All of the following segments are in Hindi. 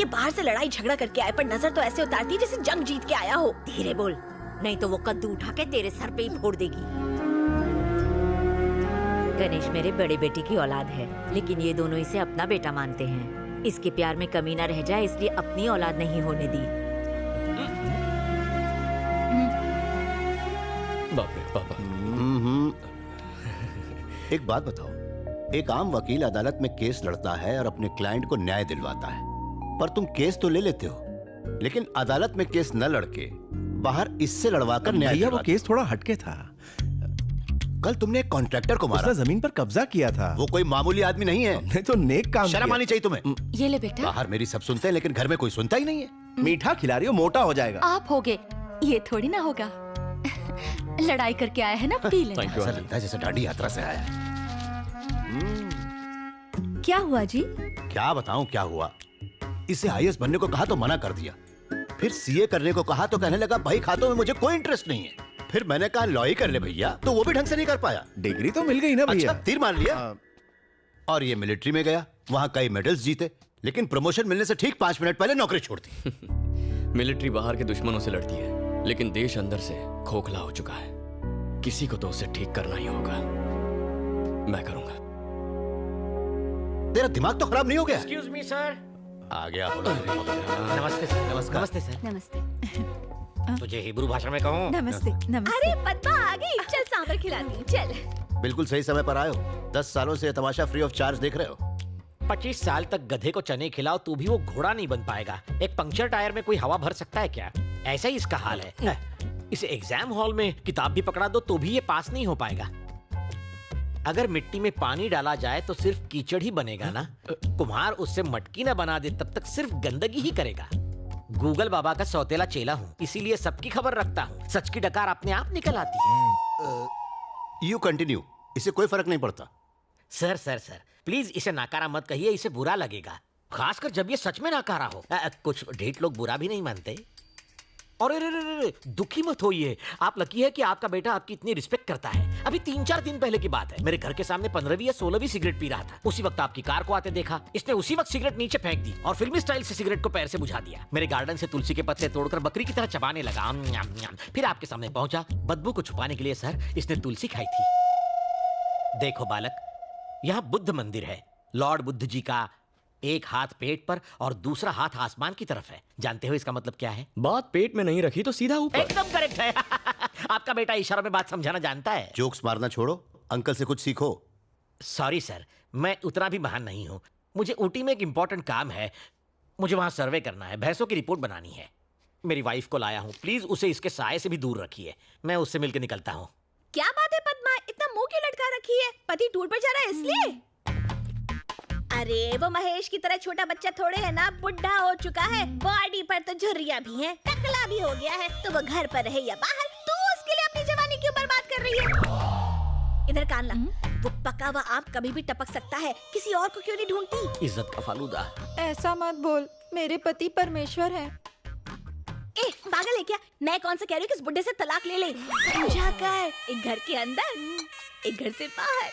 बाहर से लड़ाई झगड़ा करके आए, पर नजर तो ऐसे उतारती है जैसे जंग जीत के आया हो। धीरे बोल, नहीं तो वो कद्दू उठा के तेरे सर पे ही फोड़ देगी। गणेश मेरे बड़े बेटी की औलाद है, लेकिन ये दोनों इसे अपना बेटा मानते हैं। इसके प्यार में कमी ना रह जाए इसलिए अपनी औलाद नहीं होने दी। बाप रे पापा। एक बात बताओ, एक आम वकील अदालत में केस लड़ता है और अपने क्लाइंट को न्याय दिलवाता है, पर तुम केस तो ले लेते हो, लेकिन अदालत में केस न लड़के बाहर इससे लड़वाकर न्याय भैया वो दिलवाते। केस थोड़ा हटके था। कल तुमने एक कॉन्ट्रैक्टर को मारा, उसने जमीन पर कब्जा किया था। वो कोई मामूली आदमी नहीं है। हमने तो नेक काम शर्म किया। आनी चाहिए तुम्हें। ये ले बेटा। बाहर मेरी सब सुनते हैं लेकिन घर में कोई सुनता ही नहीं है। मीठा खिला रही हो, मोटा हो जाएगा। आप होगे, ये थोड़ी ना होगा। लड़ाई करके आया है ना, पी लेना। थैंक यू ऐसा आंटी। लगता है जैसे डांडी यात्रा से आया है। क्या हुआ जी? क्या बताऊं क्या हुआ। इसे आईएएस बनने को कहा तो मना कर दिया, फिर सीए करने को कहा तो कहने लगा भाई खातों में मुझे कोई इंटरेस्ट नहीं है। फिर मैंने कहा लॉ ही कर ले भैया, तो वो भी ढंग से नहीं कर पाया। डिग्री तो मिल गई ना भैया। अच्छा तीर मार लिया। और ये मिलिट्री में गया, वहां कई मेडल्स जीते, लेकिन प्रमोशन मिलने से ठीक 5 मिनट पहले नौकरी छोड़ दी। मिलिट्री बाहर के दुश्मनों से लड़ती है, लेकिन देश अंदर से खोखला हो चुका है। किसी को तो उसे ठीक करना ही होगा। मैं करूंगा। तेरा दिमाग तो खराब नहीं हो गया? Excuse me sir. आ गया। नमस्ते सर। नमस्कार। नमस्ते सर। नमस्ते। तुझे हिब्रू भाषा में कहूँ? नमस्ते। अरे पद्मा आ गई, चल सांभर खिलाती हूँ, चल। बिल्कुल सही समय पर आए हो। 10 सालों से तमाशा फ्री ऑफ चार्ज देख रहे हो। 25 साल तक गधे को चने खिलाओ तू भी वो घोड़ा नहीं बन पाएगा। एक पंक्चर टायर में कोई हवा भर सकता है क्या? ऐसा ही इसका हाल है। इसे एग्जाम हॉल में किताब भी पकड़ा दो तो भी ये पास नहीं हो पाएगा। अगर मिट्टी में पानी डाला जाए तो सिर्फ कीचड़ ही बनेगा ना। कुम्हार उससे मटकी ना बना दे तब तक सिर्फ गंदगी ही करेगा। गूगल बाबा का सौतेला चेला हूँ, इसीलिए सबकी खबर रखता हूँ। सच की डकार अपने आप निकल आती है। यू कंटिन्यू, इससे कोई फर्क नहीं पड़ता। सर सर सर प्लीज इसे नाकारा मत कहिए, इसे बुरा लगेगा, खासकर जब ये सच में नाकारा हो। कुछ ढीठ लोग बुरा भी नहीं मानते। और अरे दुखी मत होइए, आप लकी है कि आपका बेटा आपकी इतनी रिस्पेक्ट करता है। अभी 3-4 दिन पहले की बात है, मेरे घर के सामने 15वीं या 16वीं सिगरेट पी रहा था। उसी वक्त आपकी कार को आते देखा, इसने उसी वक्त सिगरेट नीचे फेंक दी और फिल्मी स्टाइल से सिगरेट को पैर से बुझा दिया। मेरे गार्डन से तुलसी के पत्ते तोड़कर बकरी की तरह चबाने लगा। फिर आपके सामने पहुंचा। बदबू को छुपाने के लिए सर इसने तुलसी खाई थी। देखो बालक, यहाँ बुद्ध मंदिर है। लॉर्ड बुद्ध जी का एक हाथ पेट पर और दूसरा हाथ आसमान की तरफ है। जानते हो इसका मतलब क्या है? बात पेट में नहीं रखी तो सीधा ऊपर। एकदम करेक्ट है। आपका बेटा इशारों में बात समझाना जानता है। जोक्स मारना छोड़ो, अंकल से कुछ सीखो। सॉरी सर, मैं उतना भी महान नहीं हूँ। मुझे ऊटी में एक इंपॉर्टेंट काम है, मुझे वहाँ सर्वे करना है, भैंसों की रिपोर्ट बनानी है। मेरी वाइफ को लाया हूँ, प्लीज उसे इसके साये से भी दूर रखिए। मैं उससे मिलकर निकलता हूँ। क्या बात है पद्मा, इतना मुंह क्यों लटका रखी है? पति टूर पे जा रहा है इसलिए? अरे वो महेश की तरह छोटा बच्चा थोड़े है ना, बुढ़ा हो चुका है, बॉडी पर तो झुर्रियां भी हैं, टकला भी हो गया है। तो वो घर पर रहे या बाहर, तू उसके लिए अपनी जवानी क्यों बर्बाद कर रही है? इधर कान ला, वो पका हुआ आम कभी भी टपक सकता है, किसी और को क्यों नहीं ढूंढती? इज्जत का फालूदा। ऐसा मत बोल, मेरे पति परमेश्वर हैं। ए पागल है क्या? मैं कौन सा कह रही हूँ कि इस बुड्ढे से तलाक ले ले। समझा कर, एक घर के अंदर एक घर से बाहर।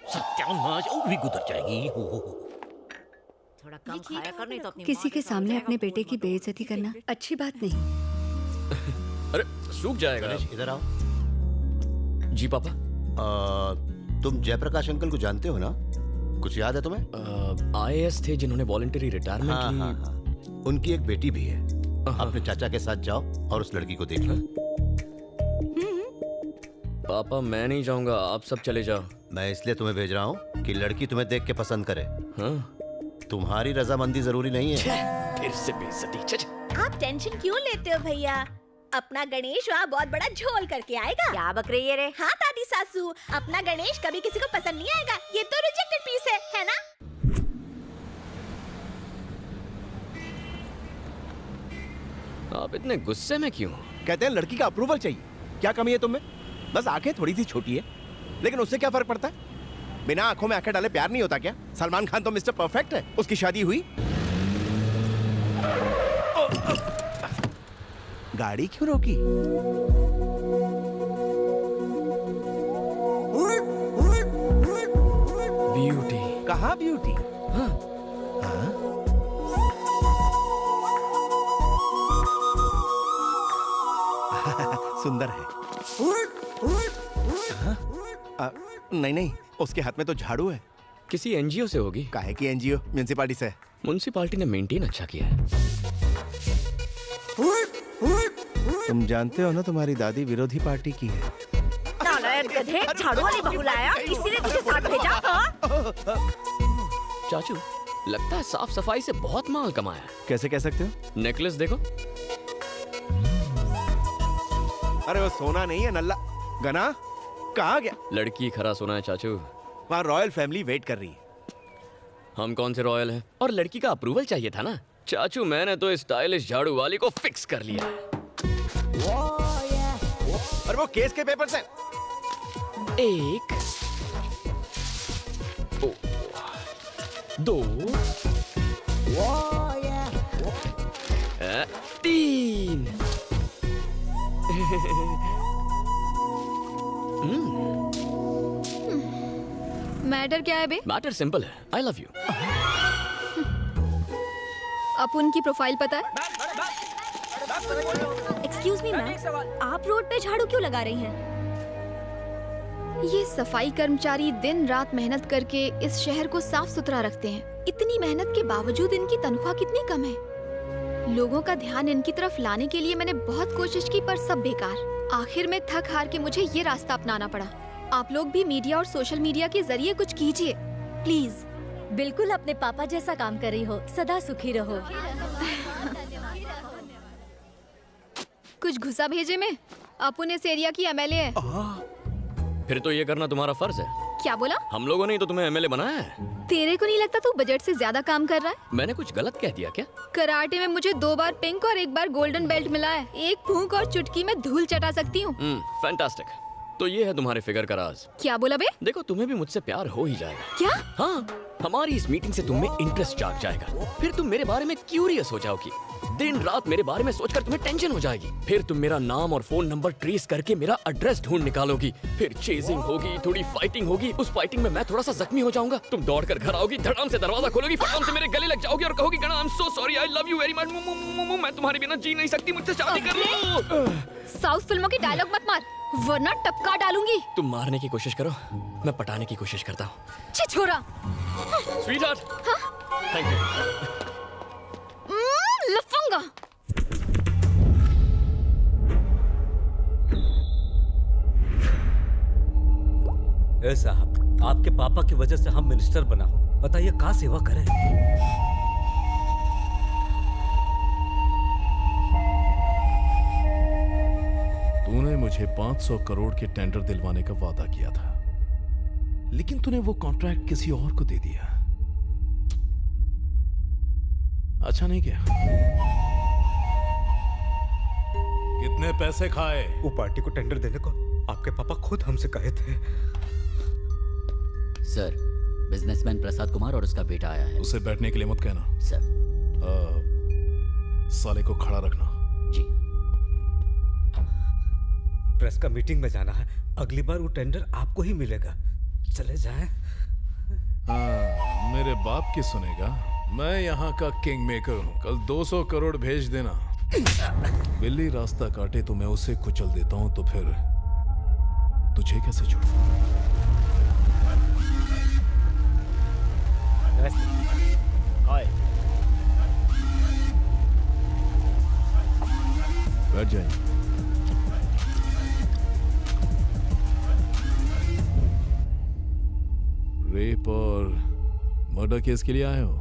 सत्यानाश, वो भी गुजर जाएगी। थोड़ा कम खाया कर, नहीं तो अपनी किसी के सामने अपने बेटे की बेइज्जती करना अच्छी बात नहीं। अरे सूख जाएगा। गणेश इधर आओ। जी पापा। तुम जयप्रकाश अंकल को जानते हो ना? कुछ याद है तुम्हें? आईएएस थे जिन्होंने वॉलंटरी रिटायरमेंट हाँ, ली। हाँ, हाँ। उनकी एक बेटी भी है। अपने चाचा के साथ जाओ और उस लड़की को देख लो। पापा मैं नहीं जाऊंगा, आप सब चले जाओ। मैं इसलिए तुम्हें भेज रहा हूँ कि लड़की तुम्हें देख के पसंद करे। हाँ? तुम्हारी रजामंदी जरूरी नहीं है। फिर से बेइज्जती। आप टेंशन क्यों लेते हो भैया? अपना गणेश वहाँ बहुत बड़ा झोल करके आएगा। क्या बक रही है रे? हाँ दादी सासू, अपना गणेश कभी किसी को पसंद नहीं आएगा। ये तो रिजेक्टेड पीस है ना? आप इतने गुस्से में क्यों? कहते हैं लड़की का अप्रूवल चाहिए। क्या कमी है तुम्हें? बस आंखें थोड़ी सी छोटी है, लेकिन उससे क्या फर्क पड़ता है? बिना आंखों में आंखें डाले प्यार नहीं होता क्या? सलमान खान तो मिस्टर परफेक्ट है। उसकी शादी हुई, गाड़ी क्यों रोकी? ब्यूटी। कहाँ ब्यूटी? हाँ? हाँ? नहीं नहीं, उसके हाथ में तो झाड़ू है। किसी एनजीओ से होगी। काहे की एनजीओ? म्युनिसिपालिटी से। म्युनिसिपालिटी ने मेंटेन अच्छा किया है। तुम जानते हो ना, तुम्हारी दादी विरोधी पार्टी की है। नालायक गधे, झाड़ू वाली बहू लाया, इसीलिए तुझे साथ भेजा। हाँ? चाचू, लगता है साफ सफाई से बहुत माल कमाया है। कैसे कह सकते हो? नेकलेस देखो। अरे वो सोना नहीं है, नल्ला। गना कहाँ गया? लड़की खरा सोना है चाचू। वहाँ रॉयल फैमिली वेट कर रही है। हम कौन से रॉयल हैं? और लड़की का अप्रूवल चाहिए था ना चाचू। मैंने तो स्टाइलिश झाड़ू वाली को फिक्स कर लिया है। और वो केस के पेपर से। एक, दो, तीन। मैटर क्या है बे? मैटर सिंपल है। I love you. अपुन की प्रोफाइल पता है? एक्सक्यूज मी मैम, आप रोड पे झाड़ू क्यों लगा रही हैं? ये सफाई कर्मचारी दिन रात मेहनत करके इस शहर को साफ सुथरा रखते हैं। इतनी मेहनत के बावजूद इनकी तनख्वाह कितनी कम है। लोगों का ध्यान इनकी तरफ लाने के लिए मैंने बहुत कोशिश की, पर सब बेकार। आखिर में थक हार के मुझे ये रास्ता अपनाना पड़ा। आप लोग भी मीडिया और सोशल मीडिया के जरिए कुछ कीजिए प्लीज। बिल्कुल अपने पापा जैसा काम कर रही हो। सदा सुखी रहो। कुछ घुसा भेजे में। अपुन इस एरिया की एमएलए है। फिर तो ये करना तुम्हारा फर्ज है। क्या बोला? हम लोगों ने ही तो तुम्हें एमएलए बनाया है। तेरे को नहीं लगता तू बजट से ज्यादा काम कर रहा है? मैंने कुछ गलत कह दिया क्या? कराटे में मुझे 2 बार पिंक और 1 बार गोल्डन बेल्ट मिला है। एक फूंक और चुटकी में धूल चटा सकती हूँ। फैंटास्टिक। तो ये है तुम्हारे फिगर का राज। क्या बोला बे? देखो, तुम्हें भी मुझसे प्यार हो ही जाएगा। क्या? हाँ, हमारी इस मीटिंग से तुम में इंटरेस्ट जाग जाएगा। फिर तुम मेरे बारे में क्यूरियस हो जाओगी। दिन रात मेरे बारे में सोचकर तुम्हें टेंशन हो जाएगी। फिर तुम मेरा नाम और फोन नंबर ट्रेस करके मेरा एड्रेस ढूंढ निकालोगी। फिर चेजिंग होगी, थोड़ी फाइटिंग होगी। उस फाइटिंग में मैं थोड़ा सा जख्मी हो जाऊंगा। तुम दौड़कर घर आओगी, धड़ाम से दरवाजा खोलोगी, फटाम से मेरे गले लग जाओगी और कहोगी, गणा, I am so sorry, I love you very much, मैं तुम्हारे बिना जी नहीं सकती, मुझसे शादी कर लो। साउथ फिल्मों की डायलॉग मत मार, वरना टपका डालूंगी। तुम मारने की कोशिश करो, मैं पटाने की कोशिश करता हूँ। छिछोरा। Sweetheart, thank you. लफंगा। ए साहब, आपके पापा की वजह से हम मिनिस्टर बना हो। बताइए कहाँ सेवा करें? तूने मुझे 500 करोड़ के टेंडर दिलवाने का वादा किया था, लेकिन तूने वो कॉन्ट्रैक्ट किसी और को दे दिया। अच्छा नहीं किया। कितने पैसे खाए? वो पार्टी को टेंडर देने को आपके पापा खुद हमसे कहे थे। सर, बिजनेसमैन प्रसाद कुमार और उसका बेटा आया है। उसे बैठने के लिए मत कहना। सर। साले को खड़ा रखना। जी। प्रेस का मीटिंग में जाना है। अगली बार वो टेंडर आपको ही मिलेगा। चले जाएं। मेरे बाप की सुनेगा। मैं यहाँ का किंग मेकर हूँ। कल 200 करोड़ भेज देना। बिल्ली रास्ता काटे तो मैं उसे कुचल देता हूँ, तो फिर तुझे कैसे छोड़ूं? हाय। बैठ जाइए। रेप और मर्डर केस के लिए आए हो?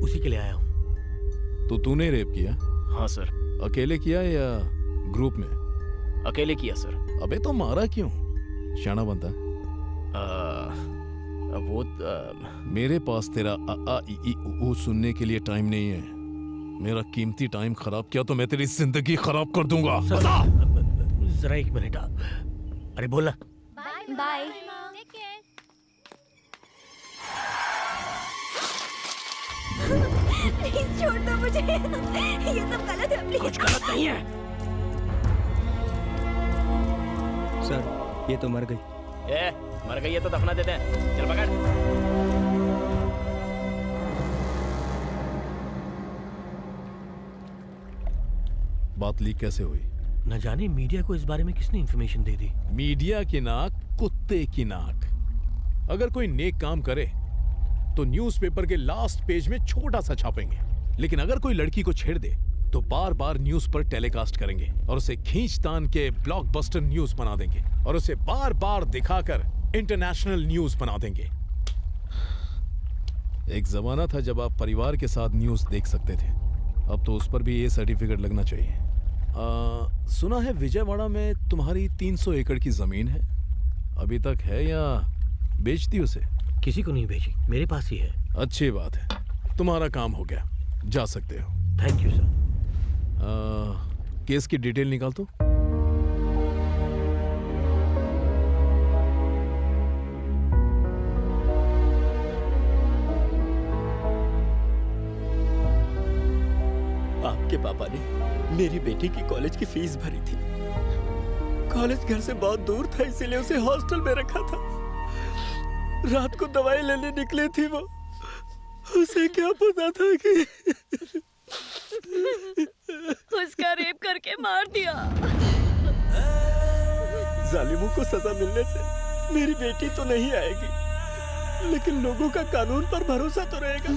उसी के लिए आया हूँ। तो तूने रेप किया? हाँ सर। अकेले किया या ग्रुप में? अकेले किया सर। अबे तो मारा क्यों? शाना बनता है। वो मेरे पास तेरा आ आ ई ई उ ऊ सुनने के लिए टाइम नहीं है। मेरा कीमती टाइम खराब किया तो मैं तेरी जिंदगी खराब कर दूंगा। जरा 1 मिनट। अरे बोला। बाय। प्लीज छोड़ दो मुझे। ये सब गलत है, प्लीज। कुछ गलत नहीं है सर, ये तो मर गई। मर गई है तो दफना देते हैं। चल पकड़। बात लीक कैसे हुई? न जाने मीडिया को इस बारे में किसने इंफॉर्मेशन दे दी। मीडिया की नाक कुत्ते की नाक। अगर कोई नेक काम करे तो न्यूज़पेपर के लास्ट पेज में छोटा सा छापेंगे, लेकिन अगर कोई लड़की को छेड़ दे तो बार बार न्यूज पर टेलीकास्ट करेंगे और उसे खींचतान के ब्लॉकबस्टर न्यूज बना देंगे और उसे बार बार दिखाकर इंटरनेशनल न्यूज बना देंगे। एक जमाना था जब आप परिवार के साथ न्यूज देख सकते थे, अब तो उस पर भी ये सर्टिफिकेट लगना चाहिए। सुना है विजयवाड़ा में तुम्हारी 300 एकड़ की जमीन है, अभी तक है या बेच दी उसे? किसी को नहीं बेची, मेरे पास ही है। अच्छी बात है, तुम्हारा काम हो गया, जा सकते हो। Thank you sir. केस की डिटेल निकाल दो। आपके पापा ने मेरी बेटी की कॉलेज की फीस भरी थी। कॉलेज घर से बहुत दूर था, इसीलिए उसे हॉस्टल में रखा था। रात को दवाई लेने निकली थी वो, उसे क्या पता था कि उसका रेप करके मार दिया। जालिमों को सजा मिलने से मेरी बेटी तो नहीं आएगी, लेकिन लोगों का कानून पर भरोसा तो रहेगा।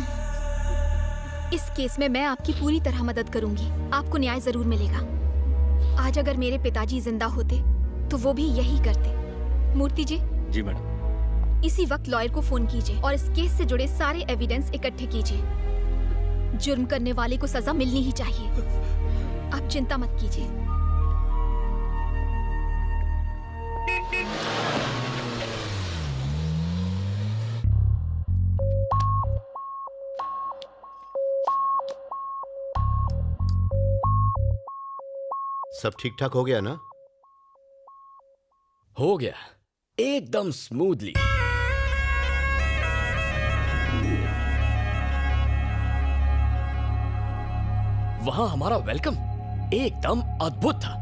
इस केस में मैं आपकी पूरी तरह मदद करूंगी, आपको न्याय जरूर मिलेगा। आज अगर मेरे पिताजी जिंदा होते तो वो भी यही करते। मूर्ति जी। जी मैडम। इसी वक्त लॉयर को फोन कीजिए और इस केस से जुड़े सारे एविडेंस इकट्ठे कीजिए। जुर्म करने वाले को सजा मिलनी ही चाहिए, आप चिंता मत कीजिए। सब ठीक ठाक हो गया ना? हो गया, एकदम स्मूथली। वहां हमारा वेलकम एकदम अद्भुत था।